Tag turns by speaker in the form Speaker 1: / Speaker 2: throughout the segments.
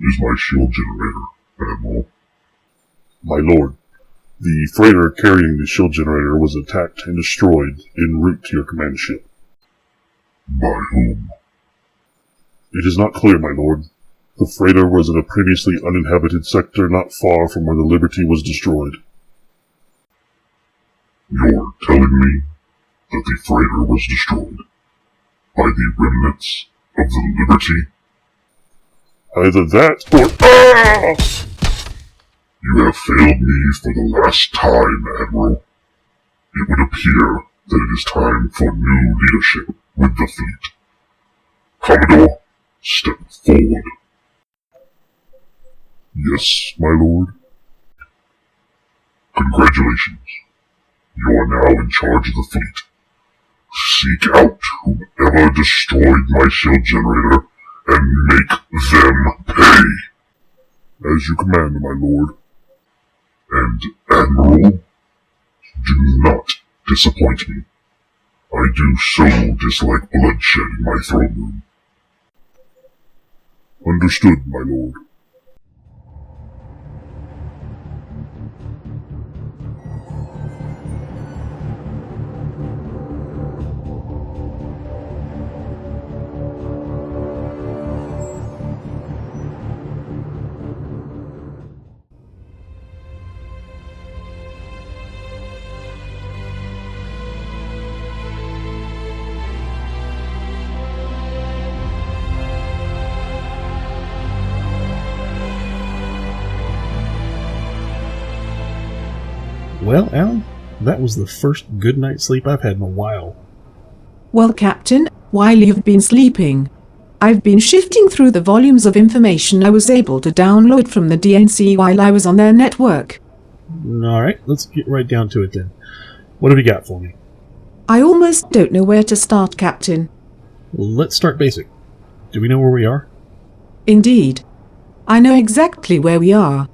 Speaker 1: is my shield generator, Admiral.
Speaker 2: My lord, the freighter carrying the shield generator was attacked and destroyed en route to your command ship.
Speaker 1: By whom?
Speaker 2: It is not clear, my lord. The freighter was in a previously uninhabited sector not far from where the Liberty was destroyed.
Speaker 1: You're telling me that the freighter was destroyed by the remnants of the Liberty?
Speaker 2: Either that or—
Speaker 1: You have failed me for the last time, Admiral. It would appear that it is time for new leadership with the fleet. Commodore, step forward.
Speaker 2: Yes, my lord.
Speaker 1: Congratulations. You are now in charge of the fleet. Seek out whomever destroyed my shield generator and make them pay.
Speaker 2: As you command, my lord.
Speaker 1: And, Admiral, do not disappoint me. I do so dislike bloodshed in my throne room.
Speaker 2: Understood, my lord.
Speaker 3: Well, ALIE, that was the first good night's sleep I've had in a while.
Speaker 4: Well, Captain, while you've been sleeping, I've been shifting through the volumes of information I was able to download from the D.N.C. while I was on their network.
Speaker 3: Alright, let's get right down to it then. What have you got for me?
Speaker 4: I almost don't know where to start, Captain.
Speaker 3: Let's start basic. Do we know where we are?
Speaker 4: Indeed. I know exactly where we are.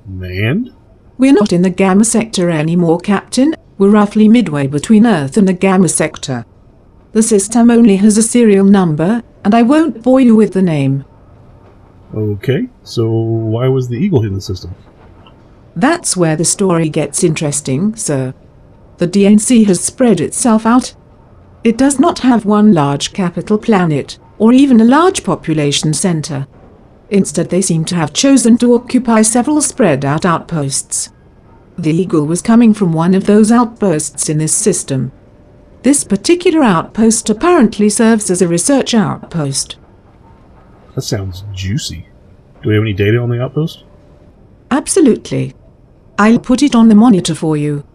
Speaker 3: And?
Speaker 4: We're not in the Gamma Sector anymore, Captain. We're roughly midway between Earth and the Gamma Sector. The system only has a serial number, and I won't bore you with the name.
Speaker 3: Okay, so why was the Eagle in the system?
Speaker 4: That's where the story gets interesting, sir. The D.N.C. has spread itself out. It does not have one large capital planet, or even a large population center. Instead, they seem to have chosen to occupy several spread-out outposts. The Eagle was coming from one of those outposts in this system. This particular outpost apparently serves as a research outpost.
Speaker 3: That sounds juicy. Do we have any data on the outpost?
Speaker 4: Absolutely. I'll put it on the monitor for you.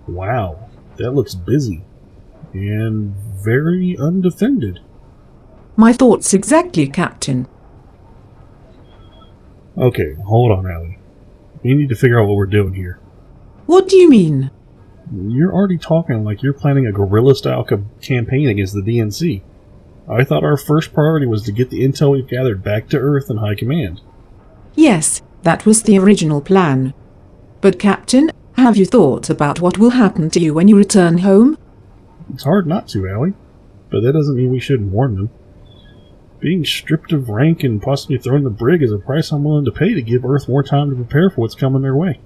Speaker 3: Wow, that looks busy. And very undefended.
Speaker 4: My thoughts exactly, Captain.
Speaker 3: Okay, hold on, ALIE. We need to figure out what we're doing here.
Speaker 4: What do you mean?
Speaker 3: You're already talking like you're planning a guerrilla-style campaign against the D.N.C. I thought our first priority was to get the intel we've gathered back to Earth and High Command.
Speaker 4: Yes, that was the original plan. But, Captain, have you thought about what will happen to you when you return home?
Speaker 3: It's hard not to, ALIE. But that doesn't mean we shouldn't warn them. Being stripped of rank and possibly thrown in the brig is a price I'm willing to pay to give Earth more time to prepare for what's coming their way.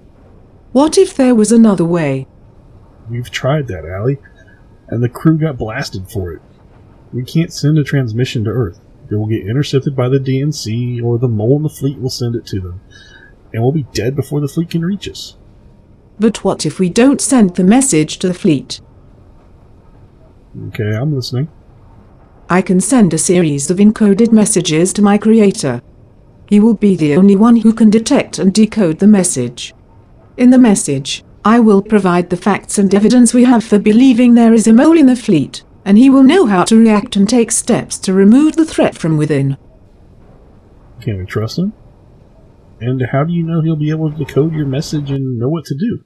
Speaker 4: What if there was another way?
Speaker 3: We've tried that, ALIE, and the crew got blasted for it. We can't send a transmission to Earth. It will get intercepted by the D.N.C, or the mole in the fleet will send it to them, and we'll be dead before the fleet can reach us.
Speaker 4: But what if we don't send the message to the fleet?
Speaker 3: Okay, I'm listening.
Speaker 4: I can send a series of encoded messages to my creator. He will be the only one who can detect and decode the message. In the message, I will provide the facts and evidence we have for believing there is a mole in the fleet, and he will know how to react and take steps to remove the threat from within.
Speaker 3: Can we trust him? And how do you know he'll be able to decode your message and know what to do?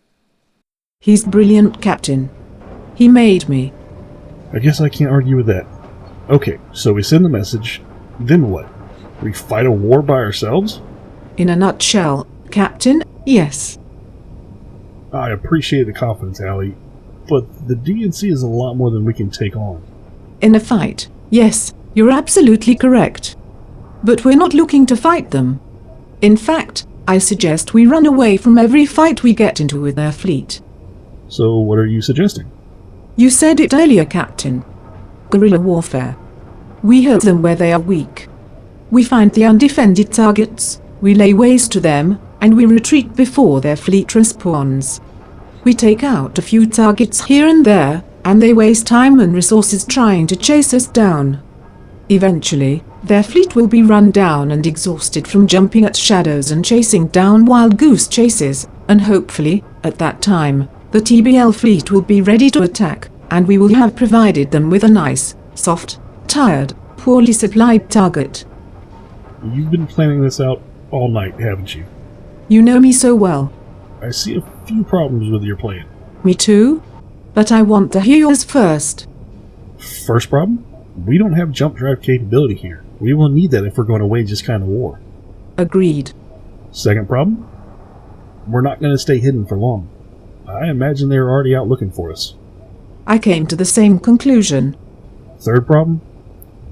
Speaker 4: He's brilliant, Captain. He made me.
Speaker 3: I guess I can't argue with that. Okay, so we send the message, then what? We fight a war by ourselves?
Speaker 4: In a nutshell, Captain, yes.
Speaker 3: I appreciate the confidence, ALIE, but the D.N.C. is a lot more than we can take on.
Speaker 4: In a fight, yes, you're absolutely correct. But we're not looking to fight them. In fact, I suggest we run away from every fight we get into with their fleet.
Speaker 3: So what are you suggesting?
Speaker 4: You said it earlier, Captain. Guerrilla warfare. We hurt them where they are weak. We find the undefended targets, we lay waste to them, and we retreat before their fleet respawns. We take out a few targets here and there, and they waste time and resources trying to chase us down. Eventually, their fleet will be run down and exhausted from jumping at shadows and chasing down wild goose chases, and hopefully, at that time, the TBL fleet will be ready to attack, and we will have provided them with a nice, soft, tired, poorly supplied target.
Speaker 3: You've been planning this out all night, haven't you?
Speaker 4: You know me so well.
Speaker 3: I see a few problems with your plan.
Speaker 4: Me too? But I want to hear yours first.
Speaker 3: First problem? We don't have jump drive capability here. We will need that if we're going to wage this kind of war.
Speaker 4: Agreed.
Speaker 3: Second problem? We're not going to stay hidden for long. I imagine they're already out looking for us.
Speaker 4: I came to the same conclusion.
Speaker 3: Third problem?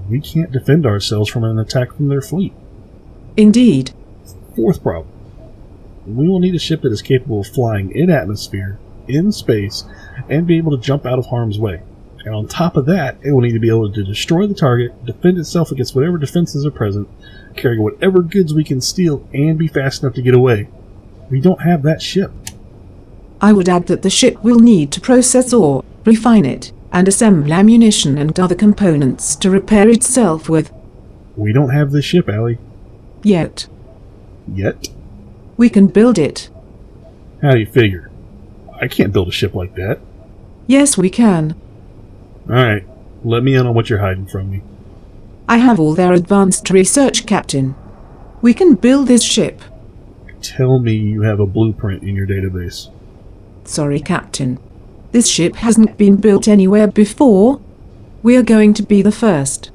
Speaker 3: We can't defend ourselves from an attack from their fleet.
Speaker 4: Indeed.
Speaker 3: Fourth problem. We will need a ship that is capable of flying in atmosphere, in space, and be able to jump out of harm's way. And on top of that, it will need to be able to destroy the target, defend itself against whatever defenses are present, carry whatever goods we can steal, and be fast enough to get away. We don't have that ship.
Speaker 4: I would add that the ship will need to process ore, refine it, and assemble ammunition and other components to repair itself with.
Speaker 3: We don't have this ship, ALIE.
Speaker 4: Yet.
Speaker 3: Yet?
Speaker 4: We can build it.
Speaker 3: How do you figure? I can't build a ship like that.
Speaker 4: Yes, we can.
Speaker 3: Alright, let me in on what you're hiding from me.
Speaker 4: I have all their advanced research, Captain. We can build this ship.
Speaker 3: Tell me you have a blueprint in your database.
Speaker 4: Sorry, Captain. This ship hasn't been built anywhere before. We are going to be the first.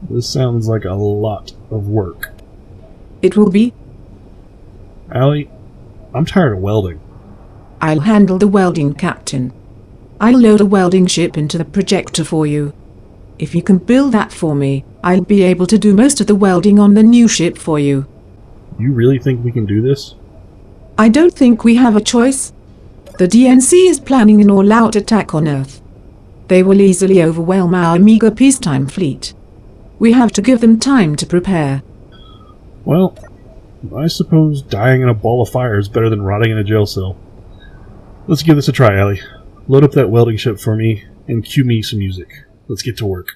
Speaker 3: This sounds like a lot of work.
Speaker 4: It will be.
Speaker 3: ALIE, I'm tired of welding.
Speaker 4: I'll handle the welding, Captain. I'll load a welding ship into the projector for you. If you can build that for me, I'll be able to do most of the welding on the new ship for you.
Speaker 3: You really think we can do this?
Speaker 4: I don't think we have a choice. The D.N.C. is planning an all-out attack on Earth. They will easily overwhelm our meager peacetime fleet. We have to give them time to prepare.
Speaker 3: Well, I suppose dying in a ball of fire is better than rotting in a jail cell. Let's give this a try, ALIE. Load up that welding ship for me, and cue me some music. Let's get to work.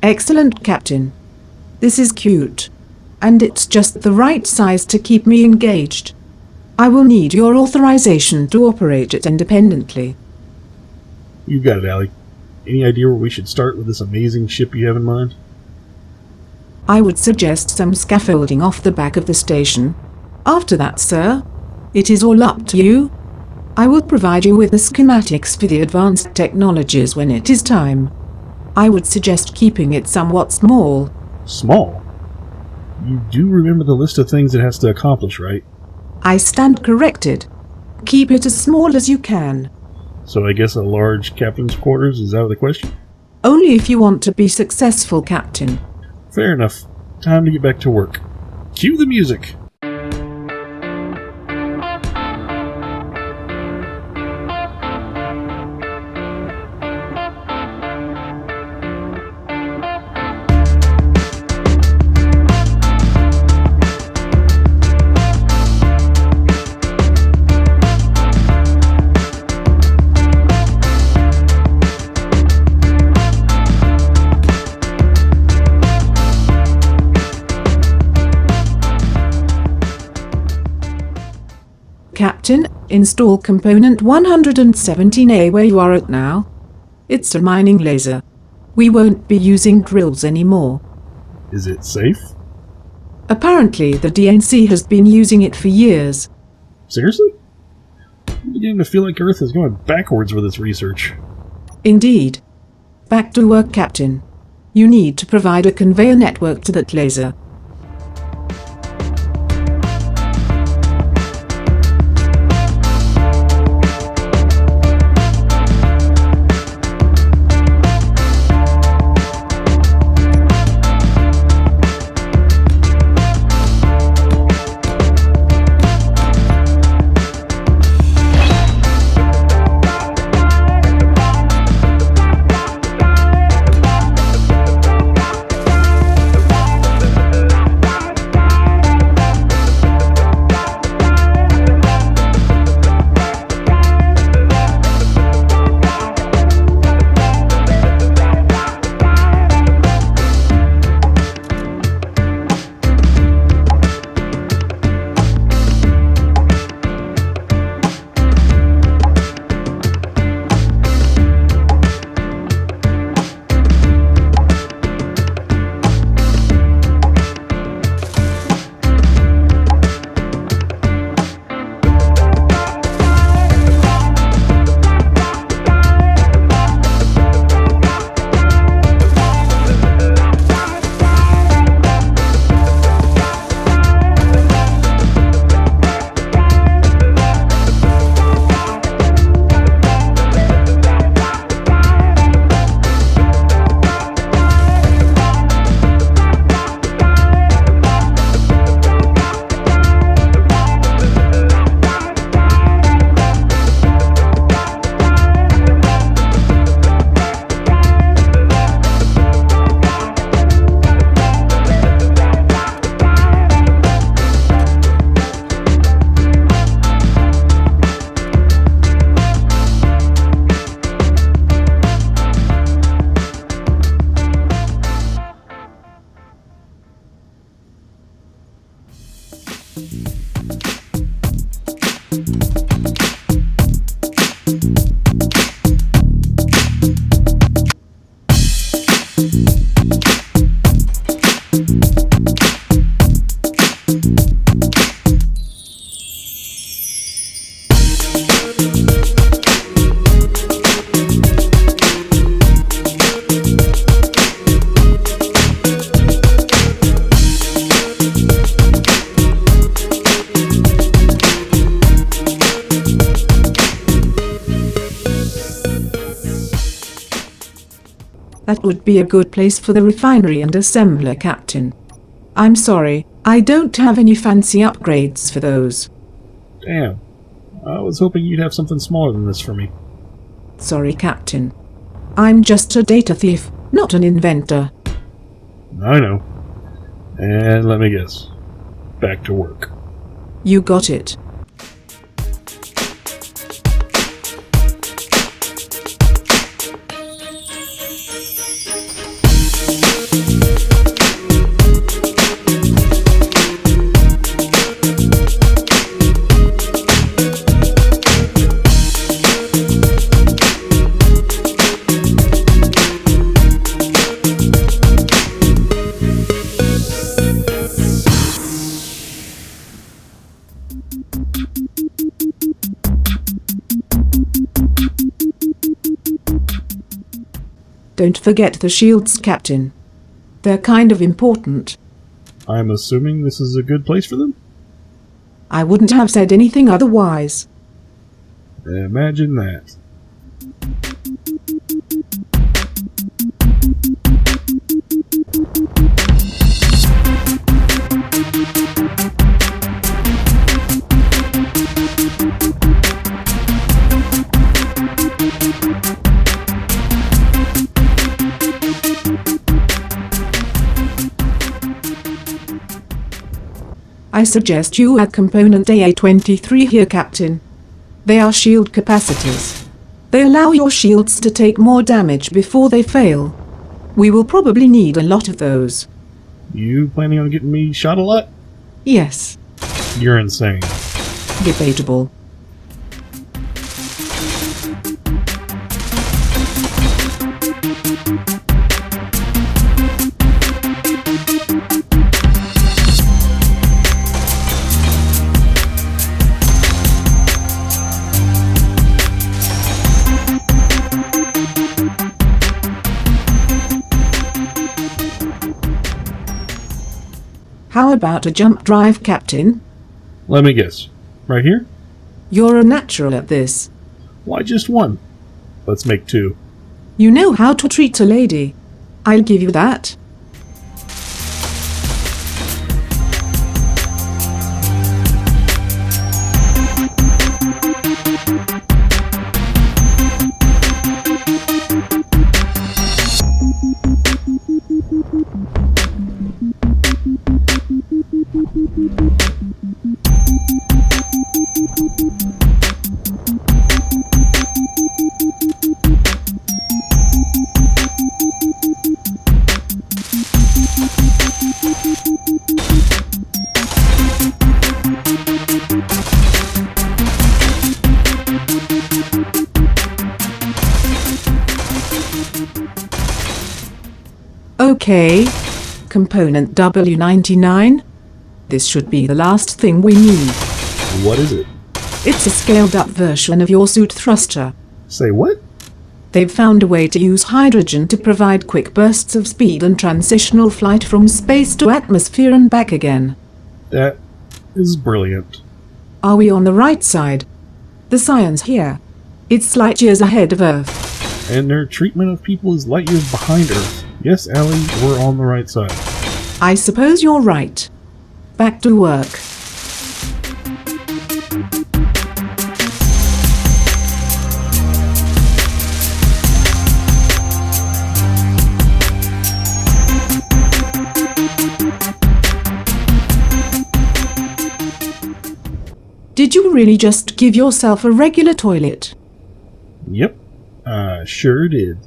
Speaker 4: Excellent, Captain. This is cute. And it's just the right size to keep me engaged. I will need your authorization to operate it independently.
Speaker 3: You got it, Allie. Any idea where we should start with this amazing ship you have in mind?
Speaker 4: I would suggest some scaffolding off the back of the station. After that, sir, it is all up to you. I will provide you with the schematics for the advanced technologies when it is time. I would suggest keeping it somewhat small.
Speaker 3: Small? You do remember the list of things it has to accomplish, right?
Speaker 4: I stand corrected. Keep it as small as you can.
Speaker 3: So I guess a large captain's quarters is out of the question?
Speaker 4: Only if you want to be successful, Captain.
Speaker 3: Fair enough. Time to get back to work. Cue the music!
Speaker 4: Captain, install component 117A where you are at now. It's a mining laser. We won't be using drills anymore.
Speaker 3: Is it safe?
Speaker 4: Apparently, the D.N.C has been using it for years.
Speaker 3: Seriously? I'm beginning to feel like Earth is going backwards with its research.
Speaker 4: Indeed. Back to work, Captain. You need to provide a conveyor network to that laser. That would be a good place for the refinery and assembler, Captain. I'm sorry, I don't have any fancy upgrades for those.
Speaker 3: Damn. I was hoping you'd have something smaller than this for me.
Speaker 4: Sorry, Captain. I'm just a data thief, not an inventor.
Speaker 3: I know. And let me guess. Back to work.
Speaker 4: You got it. Don't forget the shields, Captain. They're kind of important.
Speaker 3: I'm assuming this is a good place for them?
Speaker 4: I wouldn't have said anything otherwise.
Speaker 3: Imagine that.
Speaker 4: I suggest you add component AA23 here, Captain. They are shield capacitors. They allow your shields to take more damage before they fail. We will probably need a lot of those.
Speaker 3: You planning on getting me shot a lot?
Speaker 4: Yes,
Speaker 3: You're insane.
Speaker 4: debatable. How about a jump drive, Captain?
Speaker 3: Let me guess. Right here?
Speaker 4: You're a natural at this.
Speaker 3: Why just one? Let's make two.
Speaker 4: You know how to treat a lady. I'll give you that. Okay. Component W99. This should be the last thing we need.
Speaker 3: What is it?
Speaker 4: It's a scaled-up version of your suit thruster.
Speaker 3: Say what?
Speaker 4: They've found a way to use hydrogen to provide quick bursts of speed and transitional flight from space to atmosphere and back again.
Speaker 3: That is brilliant.
Speaker 4: Are we on the right side? The science here. It's light years ahead of Earth.
Speaker 3: And their treatment of people is light years behind Earth. Yes, Allie, we're on the right side.
Speaker 4: I suppose you're right. Back to work. Did you really just give yourself a regular toilet?
Speaker 3: Yep, I sure did.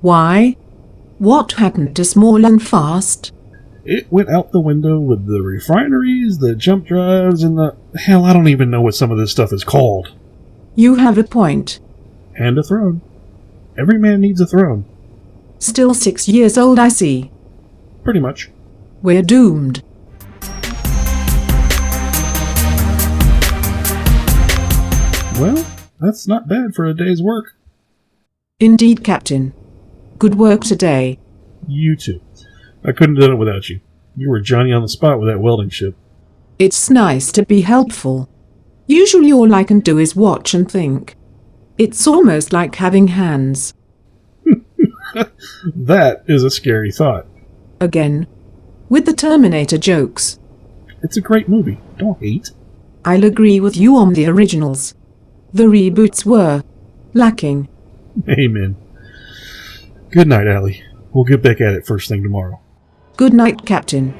Speaker 4: Why? What happened to Small and Fast?
Speaker 3: It went out the window with the refineries, the jump drives, and the... Hell, I don't even know what some of this stuff is called.
Speaker 4: You have a point.
Speaker 3: And a throne. Every man needs a throne.
Speaker 4: Still 6 years old, I see.
Speaker 3: Pretty much.
Speaker 4: We're doomed.
Speaker 3: Well, that's not bad for a day's work.
Speaker 4: Indeed, Captain. Good work today.
Speaker 3: You too. I couldn't have done it without you. You were Johnny on the spot with that welding ship.
Speaker 4: It's nice to be helpful. Usually all I can do is watch and think. It's almost like having hands.
Speaker 3: That is a scary thought.
Speaker 4: Again. With the Terminator jokes.
Speaker 3: It's a great movie. Don't hate.
Speaker 4: I'll agree with you on the originals. The reboots were lacking.
Speaker 3: Amen. Good night, Allie. We'll get back at it first thing tomorrow.
Speaker 4: Good night, Captain.